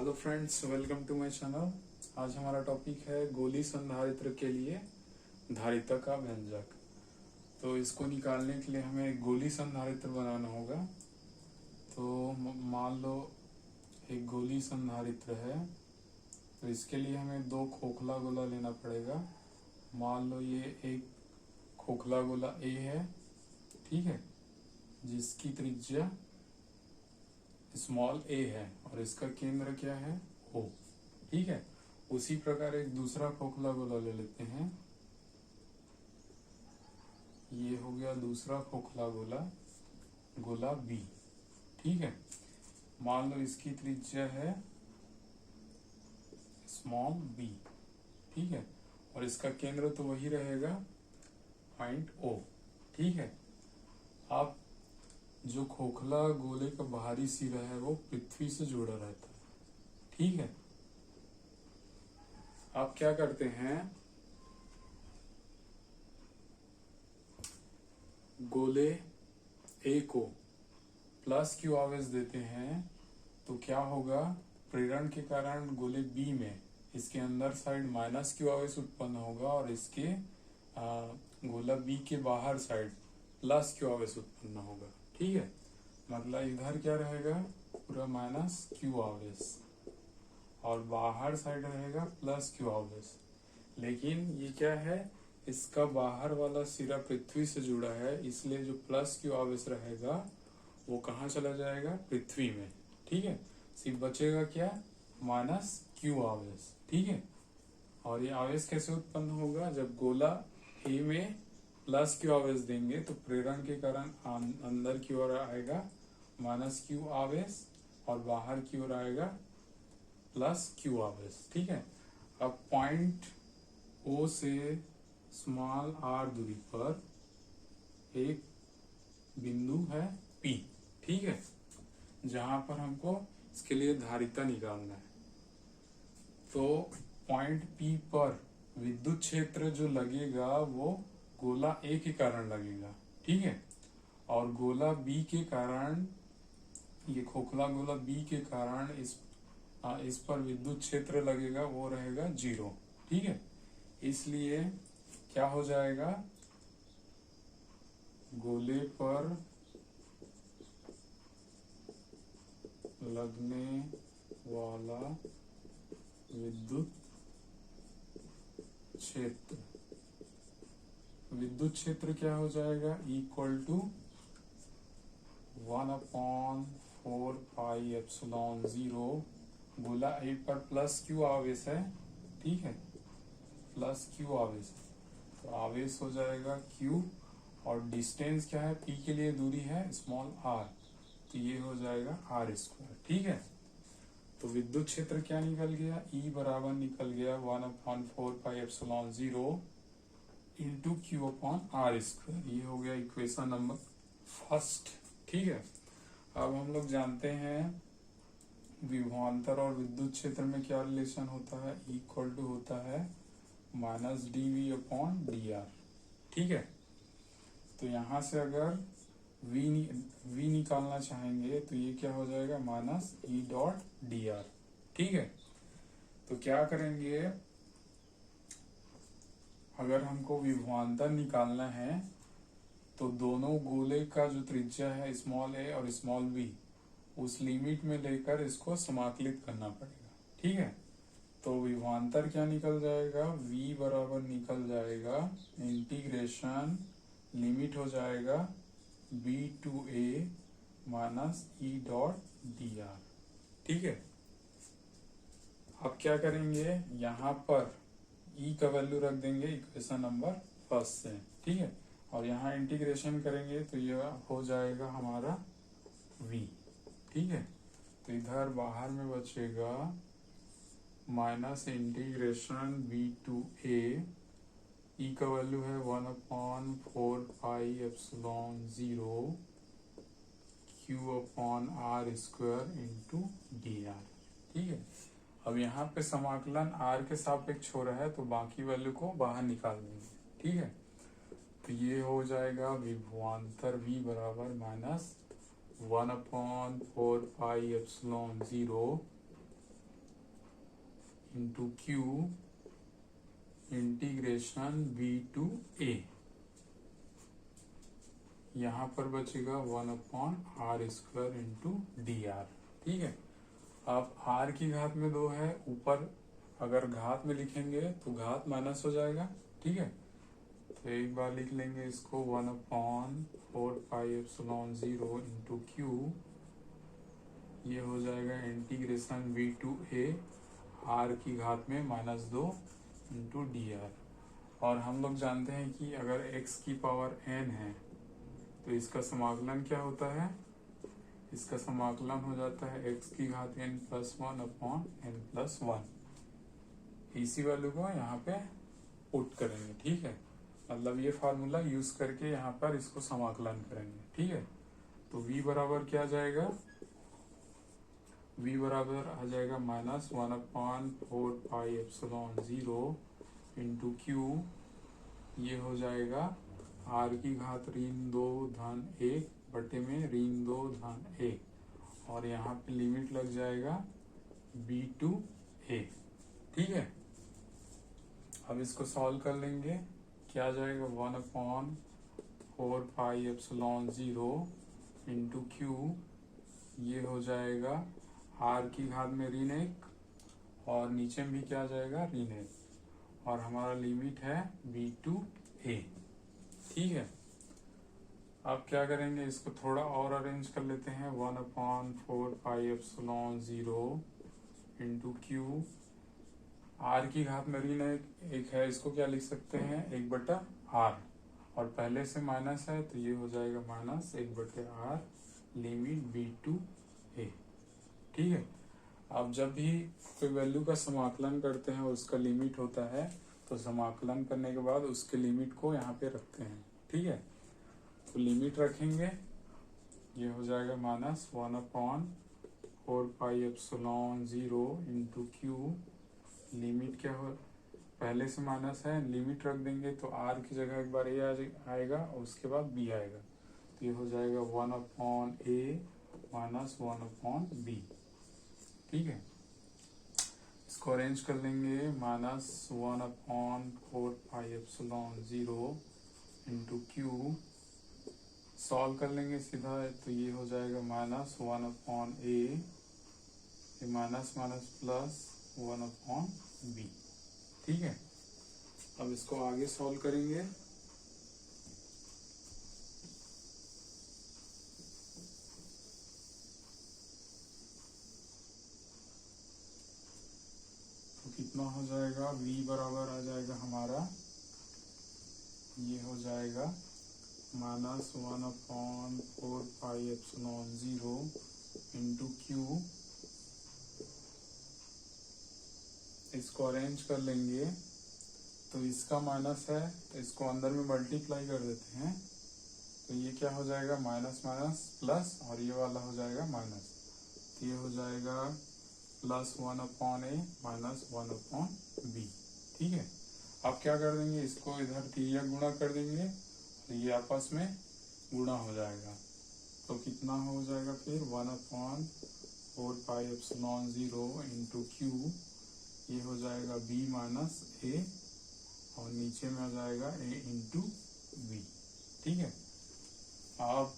Hello friends, welcome to my channel. आज हमारा topic है गोली संधारित्र के लिए धारिता का व्यंजक। तो इसको निकालने के लिए हमें एक गोली संधारित्र बनाना होगा। तो मान लो एक गोली संधारित्र है, तो इसके लिए हमें दो खोखला गोला लेना पड़ेगा। मान लो ये एक खोखला गोला ए है, ठीक है, जिसकी त्रिज्या स्मॉल ए है और इसका केंद्र क्या है, ओ, ठीक है। उसी प्रकार एक दूसरा खोखला गोला ले लेते हैं। ये हो गया दूसरा खोखला गोला, गोला बी, ठीक है। मान लो इसकी त्रिज्या है स्मॉल बी, ठीक है, और इसका केंद्र तो वही रहेगा पॉइंट ओ, ठीक है। अब जो खोखला गोले का बाहरी सिरा है वो पृथ्वी से जुड़ा रहता है, ठीक है। आप क्या करते हैं, गोले ए को प्लस क्यू आवेश देते हैं, तो क्या होगा, प्रेरण के कारण गोले बी में इसके अंदर साइड माइनस क्यू आवेश उत्पन्न होगा और इसके गोला बी के बाहर साइड प्लस क्यू आवेश उत्पन्न होगा, ठीक है। मतलब इधर क्या रहेगा, पूरा माइनस क्यू आवेश और बाहर साइड रहेगा प्लस क्यू आवेश। लेकिन ये क्या है, इसका बाहर वाला सिरा पृथ्वी से जुड़ा है, इसलिए जो प्लस क्यू आवेश रहेगा वो कहाँ चला जाएगा, पृथ्वी में, ठीक है। सिर्फ बचेगा क्या, माइनस क्यू आवेश, ठीक है। और ये आवेश कैसे उत्पन्न होगा, जब गोला ए में प्लस क्यू आवेश देंगे तो प्रेरण के कारण अंदर की ओर आएगा माइनस क्यू आवेश और बाहर की ओर आएगा प्लस क्यू आवेश, ठीक है। अब पॉइंट ओ से स्मॉल आर दूरी पर एक बिंदु है पी, ठीक है, जहां पर हमको इसके लिए धारिता निकालना है। तो पॉइंट पी पर विद्युत क्षेत्र जो लगेगा वो गोला ए के कारण लगेगा, ठीक है, और गोला बी के कारण, ये खोखला गोला बी के कारण इस पर विद्युत क्षेत्र लगेगा, वो रहेगा 0, ठीक है। इसलिए क्या हो जाएगा, गोले पर लगने वाला विद्युत क्षेत्र, विद्युत क्षेत्र क्या हो जाएगा, इक्वल टू 1/4πε0। गोला ए पर प्लस क्यू आवेश है, ठीक है, प्लस क्यू आवेश, तो आवेश हो जाएगा क्यू और डिस्टेंस क्या है, पी के लिए दूरी है स्मॉल आर, तो ये हो जाएगा आर स्क्वायर, ठीक है। तो विद्युत क्षेत्र क्या निकल गया, ई बराबर निकल गया 1/4πε0 into Q upon R square. ये हो गया इक्वेशन नंबर फर्स्ट, ठीक है। अब हम लोग जानते हैं विभवांतर और विद्युत क्षेत्र में क्या रिलेशन होता है, इक्वल टू होता है माइनस dv अपॉन dr, ठीक है। तो यहां से अगर v निकालना चाहेंगे तो ये क्या हो जाएगा, माइनस ई डॉट dr, ठीक है। तो क्या करेंगे, अगर हमको विभवांतर निकालना है तो दोनों गोले का जो त्रिज्या है स्मॉल ए और स्मॉल बी, उस लिमिट में लेकर इसको समाकलित करना पड़ेगा, ठीक है। तो विभवांतर क्या निकल जाएगा, v बराबर निकल जाएगा इंटीग्रेशन, लिमिट हो जाएगा b to a minus E dot dr, ठीक है। अब क्या करेंगे, यहाँ पर e का वैल्यू रख देंगे इक्वेशन नंबर फर्स्ट से, ठीक है, और यहाँ इंटीग्रेशन करेंगे तो यह हो जाएगा हमारा v, ठीक है। तो इधर बाहर में बचेगा minus integration b to a, e का वैल्यू है 1/4πε0 q upon R square into dr, ठीक है। अब यहाँ पे समाकलन r के सापेक्ष हो रहा है तो बाकी वैल्यू को बाहर निकाल देंगे, ठीक है। तो ये हो जाएगा विभवांतर v बराबर minus 1/4πε0 into Q integration v to a। यहाँ पर बचेगा 1/r² इंटू dr। ठीक है। अब r की घात में 2 है, ऊपर अगर घात में लिखेंगे तो घात माइनस हो जाएगा। ठीक है, तो एक बार लिख लेंगे इसको 1/4πε0 इंटू क्यू, ये हो जाएगा integration v to a r की घात में -2 इंटू dr। और हम लोग जानते हैं कि अगर x की पावर n है तो इसका समाकलन क्या होता है, इसका समाकलन हो जाता है x की घात n+1/n+1। इसी वैल्यू को यहाँ पे पुट करेंगे। ठीक है, मतलब ये फार्मूला यूज करके यहाँ पर इसको समाकलन करेंगे। ठीक है, तो v बराबर क्या आ जाएगा, v बराबर आ जाएगा -1/4πε0 इंटू क्यू, ये हो जाएगा r की घात -2 बटे में -2 और यहाँ पे लिमिट लग जाएगा b टू a। ठीक है, अब इसको सॉल्व कर लेंगे, क्या आ जाएगा 1/4πε0 इंटू क्यू, ये हो जाएगा r की घात में ऋण 1 और नीचे में भी क्या आ जाएगा ऋण 1 और हमारा लिमिट है b टू a। ठीक है, अब क्या करेंगे, इसको थोड़ा और अरेंज कर लेते हैं। 1/4πε0 इंटू क्यू, r की घात में ऋण 1 है, इसको क्या लिख सकते हैं 1/r और पहले से माइनस है तो ये हो जाएगा -1/r limit b to a। ठीक है, अब जब भी कोई वैल्यू का समाकलन करते हैं और उसका लिमिट होता है तो समाकलन करने के बाद उसके लिमिट को यहाँ पे रखते हैं। ठीक है, तो लिमिट रखेंगे, ये हो जाएगा -1/4πε0 इंटू क्यू, लिमिट क्या हो, पहले से माइनस है, लिमिट रख देंगे तो r की जगह एक बार a आएगा और उसके बाद b आएगा, तो ये हो जाएगा 1/a - 1/b। ठीक है, इसको अरेंज कर लेंगे, -1/4πε0 इंटू क्यू, सॉल्व कर लेंगे सीधा तो ये हो जाएगा -1/a, माइनस प्लस 1/b। ठीक है, अब इसको आगे सॉल्व करेंगे, तो कितना हो जाएगा, v बराबर आ जाएगा हमारा, ये हो जाएगा -1/4πε0 इंटू क्यू, इसको अरेंज कर लेंगे तो इसका माइनस है तो इसको अंदर में मल्टीप्लाई कर देते हैं, तो ये क्या हो जाएगा माइनस प्लस और ये वाला हो जाएगा माइनस, तो ये हो जाएगा +1/a - 1/b। ठीक है, अब क्या कर देंगे, इसको इधर तिर्यक गुणा कर देंगे तो ये आपस में गुणा हो जाएगा, तो कितना हो जाएगा फिर 1/4πε0 इंटू क्यू, ये हो जाएगा b - a और नीचे में आ जाएगा a इंटू b। ठीक है, अब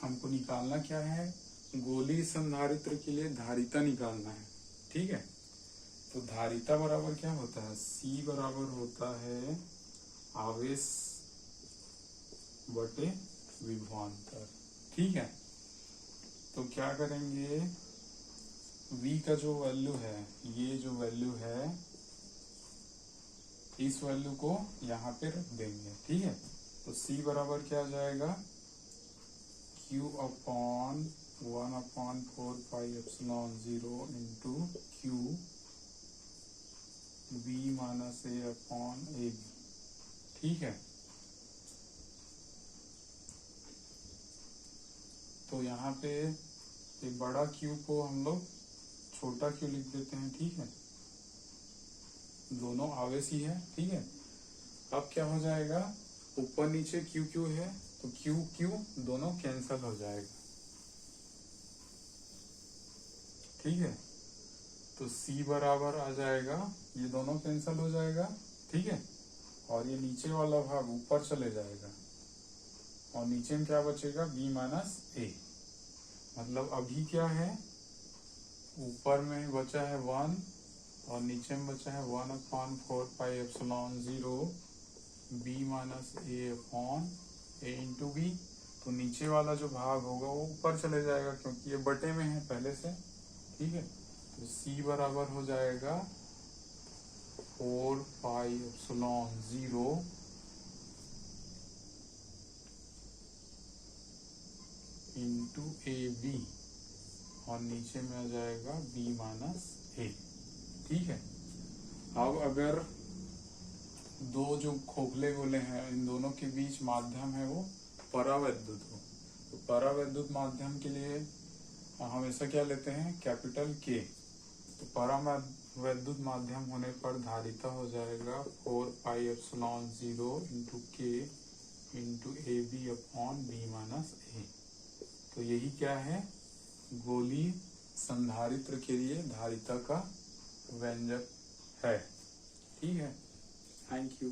हमको निकालना क्या है, गोलीय संधारित्र के लिए धारिता निकालना है। ठीक है, तो धारिता बराबर क्या होता है, C बराबर होता है आवेश बटे विभवांतर। ठीक है, तो क्या करेंगे, V का जो वैल्यू है, ये जो वैल्यू है, इस वैल्यू को यहाँ पे रख देंगे। ठीक है, तो C बराबर क्या आ जाएगा, Q/1/4πε0 into Q b - a/ab। ठीक है, तो यहाँ पे एक बड़ा क्यू को हम लोग छोटा क्यू लिख देते हैं। ठीक है, दोनों आवेश ही है। ठीक है, अब क्या हो जाएगा, ऊपर नीचे क्यू क्यू है तो क्यू क्यू दोनों कैंसल हो जाएगा। ठीक है, तो C बराबर आ जाएगा, ये दोनों कैंसिल हो जाएगा, ठीक है, और ये नीचे वाला भाग ऊपर चले जाएगा और नीचे में क्या बचेगा, B माइनस A। मतलब अभी क्या है, ऊपर में बचा है 1 और नीचे में बचा है 1/4πε0 B minus A upon A into B. तो नीचे वाला जो भाग होगा वो ऊपर चले जाएगा क्योंकि ये बटे में है पहले से, ठीक है। तो C बराबर हो जाएगा 4πε0 इंटू AB और नीचे में आ जाएगा B माइनस A, ठीक है। अब अगर दो जो खोखले गोले हैं इन दोनों के बीच माध्यम है वो परावैद्युत हो, तो परावैद्युत माध्यम के लिए हमेशा क्या लेते हैं, कैपिटल K। तो परावैद्युत माध्यम होने पर धारिता हो जाएगा 4πε0 into K into AB upon B minus A। तो यही क्या है, गोलीय संधारित्र के लिए धारिता का व्यंजक है, ठीक है। Thank you.